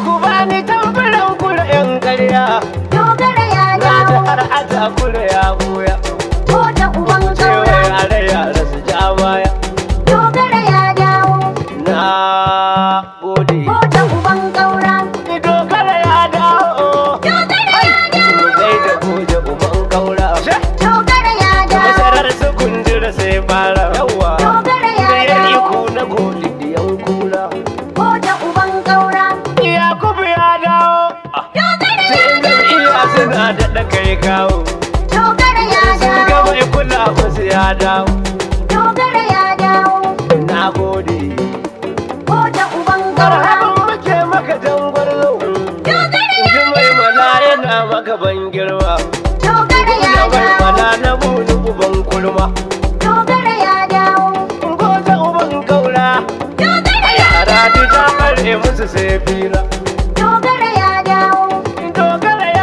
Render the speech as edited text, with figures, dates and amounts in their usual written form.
Ku bani tambaran kura 'yan ƙarya. Dogara ya Na ji dawo. har ata kura ya buya. Ko da uban Cewa kaura. yare su ja baya. Dogara ya dawo. Na gode. Ko da uban kaura. Dogara ya dawo. Dogara ya dawo. Gai da goje uban kaura. Dogara ya dawo. Masarar su kundura sai fara yawa. Dogara ya Da ya dawo. iko na gode diyan kura. Ko da uban kaura. Yakubu ya dawo. Dogara Sai ya dawo. jam'iyya suna daɗa kai kawo. Dogara ya Sun ga dawo. mai kula musu ya dawo. Dogara ya dawo. Na gode. Ko da uban kaura. Marhaban muke maka jangwarzo. Dogara ya Ji mai mala yana maka ban girma. Dogara ya Na mai dawo. mala na buni uban kulma. Dogara ya dawo. Goje uban kaura. Dogara ya Yara ta ɓare musu sai fira.